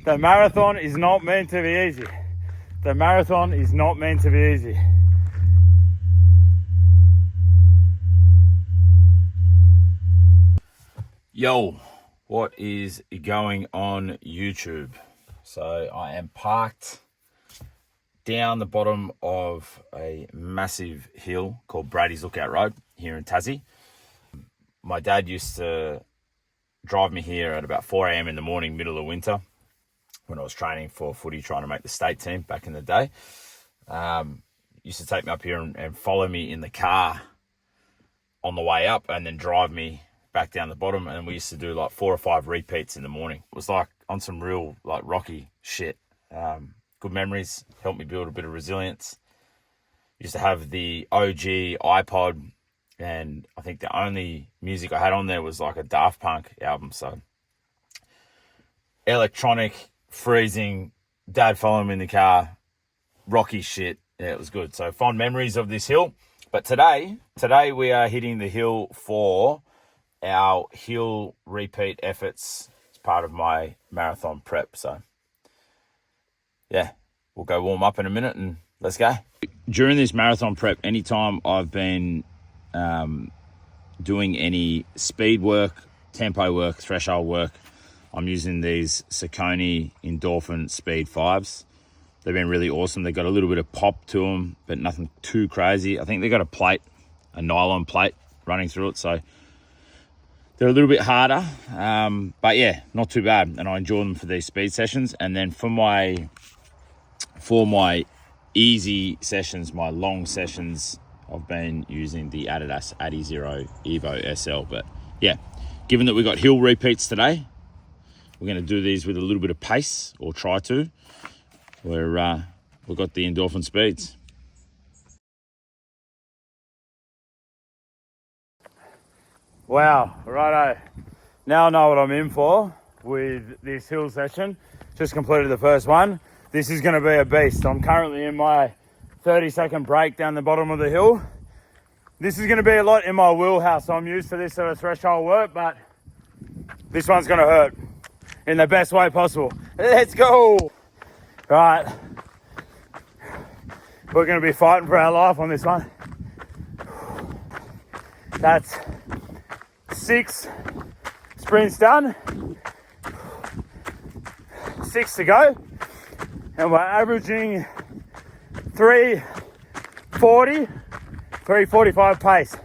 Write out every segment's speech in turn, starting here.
The marathon is not meant to be easy. The marathon is not meant to be easy. Yo, what is going on YouTube? So I am parked down the bottom of a massive hill called Brady's Lookout Road here in Tassie. My dad used to drive me here at about 4 a.m. in the morning, middle of winter, when I was training for footy, trying to make the state team back in the day. Used to take me up here and follow me in the car on the way up and then drive me back down the bottom. And we used to do like 4 or 5 repeats in the morning. It was like on some real like rocky shit. Good memories, helped me build a bit of resilience. Used to have the OG iPod, and I think the only music I had on there was like a Daft Punk album. So electronic, freezing, dad following me in the car, rocky shit. Yeah, it was good. So fond memories of this hill. But today we are hitting the hill for our hill repeat efforts. It's part of my marathon prep. So yeah, we'll go warm up in a minute and let's go. During this marathon prep, anytime I've been doing any speed work, tempo work, threshold work, I'm using these Saucony Endorphin Speed 5s. They've been really awesome. They've got a little bit of pop to them, but nothing too crazy. I think they've got a nylon plate running through it, so they're a little bit harder, but yeah, not too bad. And I enjoy them for these speed sessions. And then for my easy sessions, my long sessions, I've been using the Adidas Adizero Evo SL. But yeah, given that we've got hill repeats today, we're going to do these with a little bit of pace, or try to. We've got the Endorphin Speeds. Wow, righto. Now I know what I'm in for with this hill session. Just completed the first one. This is going to be a beast. I'm currently in my 30-second break down the bottom of the hill. This is going to be a lot in my wheelhouse. I'm used to this sort of threshold work, but this one's going to hurt in the best way possible. Let's go. Right. We're going to be fighting for our life on this one. That's 6 sprints done. 6 to go. And we're averaging 3:40, 3:45 pace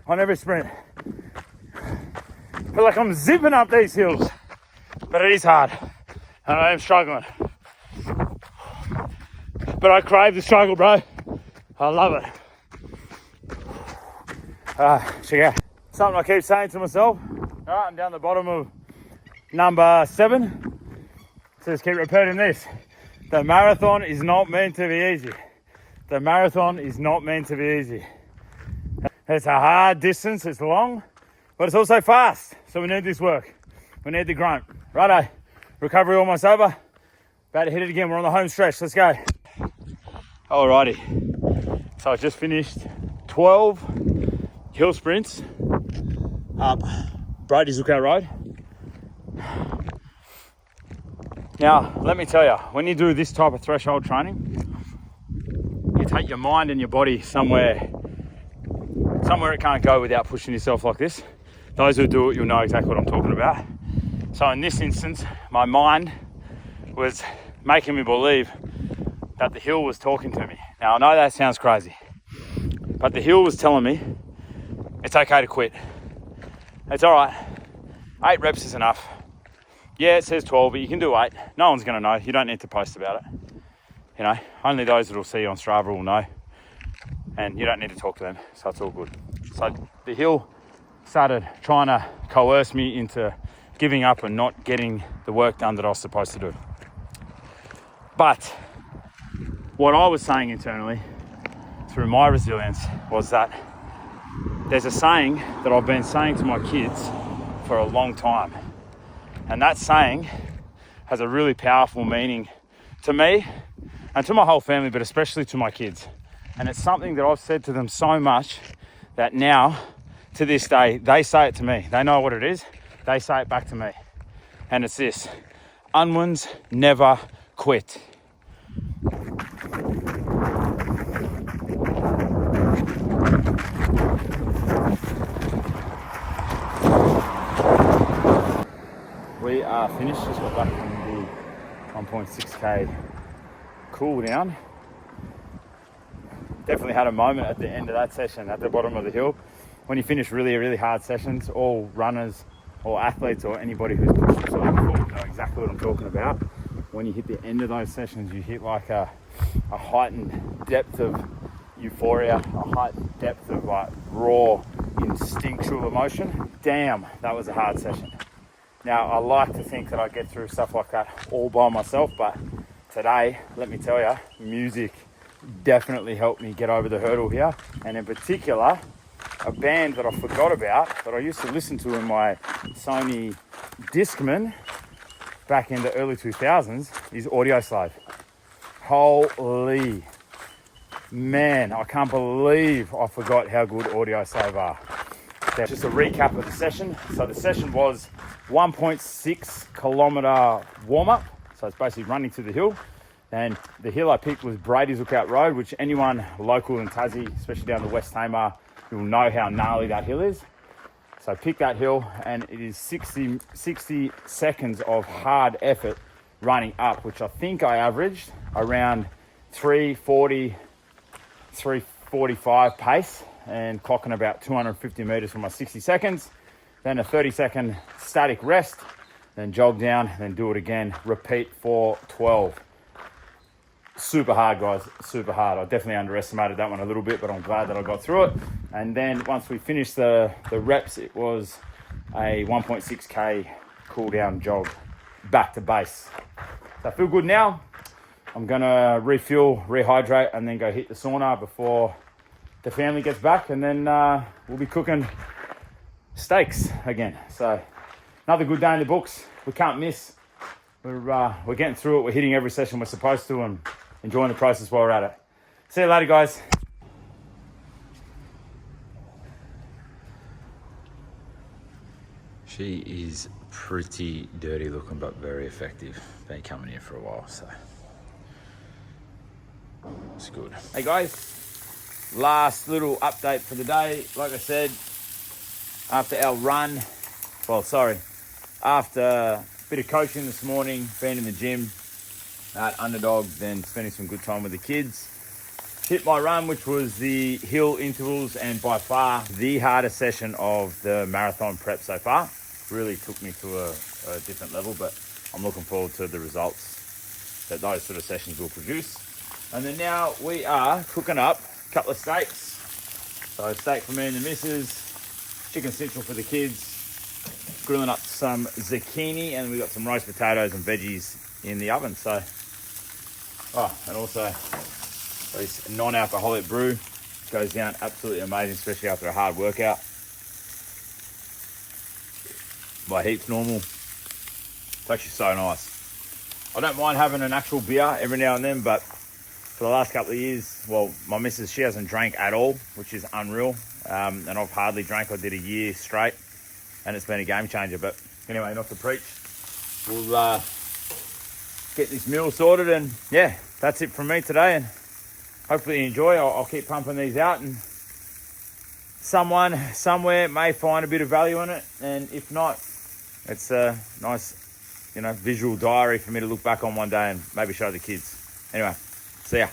on every sprint. I feel like I'm zipping up these hills, but it is hard and I am struggling. But I crave the struggle, bro. I love it. Check out. Something I keep saying to myself. All right, I'm down the bottom of number 7. So just keep repeating this. The marathon is not meant to be easy. The marathon is not meant to be easy. It's a hard distance, it's long, but it's also fast. So we need this work. We need the grunt. Righto, recovery almost over. About to hit it again, we're on the home stretch, let's go. Alrighty, so I just finished 12 hill sprints up Brady's Lookout Road. Now, let me tell you, when you do this type of threshold training, you take your mind and your body somewhere it can't go without pushing yourself like this. Those who do it, you'll know exactly what I'm talking about. So in this instance, my mind was making me believe that the hill was talking to me. Now, I know that sounds crazy, but the hill was telling me it's okay to quit. It's all right. 8 reps is enough. Yeah, it says 12, but you can do 8. No one's going to know. You don't need to post about it. You know, only those that will see you on Strava will know. And you don't need to talk to them, so it's all good. So the hill started trying to coerce me into giving up and not getting the work done that I was supposed to do. But what I was saying internally, through my resilience, was that there's a saying that I've been saying to my kids for a long time. And that saying has a really powerful meaning to me and to my whole family, but especially to my kids. And it's something that I've said to them so much that now, to this day, they say it to me. They know what it is. They say it back to me. And it's this: Unwins never quit. We are finished. Just got back from the 1.6k cool down. Definitely had a moment at the end of that session at the bottom of the hill. When you finish really hard sessions, all runners or athletes or anybody who's pushed themselves before know exactly what I'm talking about. When you hit the end of those sessions, you hit like a heightened depth of euphoria, a heightened depth of like raw instinctual emotion. Damn, that was a hard session. Now, I like to think that I get through stuff like that all by myself, but today, let me tell you, music definitely helped me get over the hurdle here. And in particular, a band that I forgot about that I used to listen to in my Sony Discman back in the early 2000s is Audioslave. Holy man, I can't believe I forgot how good Audioslave are. Just a recap of the session. So the session was 1.6 kilometer warm up. So it's basically running to the hill. And the hill I picked was Brady's Lookout Road, which anyone local in Tassie, especially down the West Tamar, you'll know how gnarly that hill is. So I picked that hill, and it is 60 seconds of hard effort running up, which I think I averaged around 340, 345 pace, and clocking about 250 meters for my 60 seconds. Then a 30-second static rest, then jog down, then do it again. Repeat for 12. Super hard, guys, super hard. I definitely underestimated that one a little bit, but I'm glad that I got through it. And then once we finished the reps, it was a 1.6k cool down jog back to base. So I feel good now. I'm gonna refuel, rehydrate, and then go hit the sauna before the family gets back, and then we'll be cooking steaks again. So another good day in the books. We can't miss. We're getting through it. We're hitting every session we're supposed to, and enjoying the process while we're at it. See you later, guys. She is pretty dirty looking, but very effective. Been coming here for a while, so it's good. Hey guys, last little update for the day. Like I said, after our run, after a bit of coaching this morning, being in the gym at Underdog, then spending some good time with the kids, hit my run, which was the hill intervals, and by far the hardest session of the marathon prep so far. Really took me to a different level, but I'm looking forward to the results that those sort of sessions will produce. And then now we are cooking up a couple of steaks. So a steak for me and the missus, chicken central for the kids, grilling up some zucchini, and we got some roast potatoes and veggies in the oven. So, and also this non-alcoholic brew goes down absolutely amazing, especially after a hard workout. By heaps normal. It's actually so nice. I don't mind having an actual beer every now and then, but for the last couple of years, well, my missus, she hasn't drank at all, which is unreal. And I've hardly drank. I did a year straight, and it's been a game changer. But anyway, not to preach. We'll get this meal sorted, and yeah, that's it from me today. And hopefully you enjoy. I'll keep pumping these out, and someone somewhere may find a bit of value in it, and if not, it's a nice, visual diary for me to look back on one day and maybe show the kids. Anyway, see ya.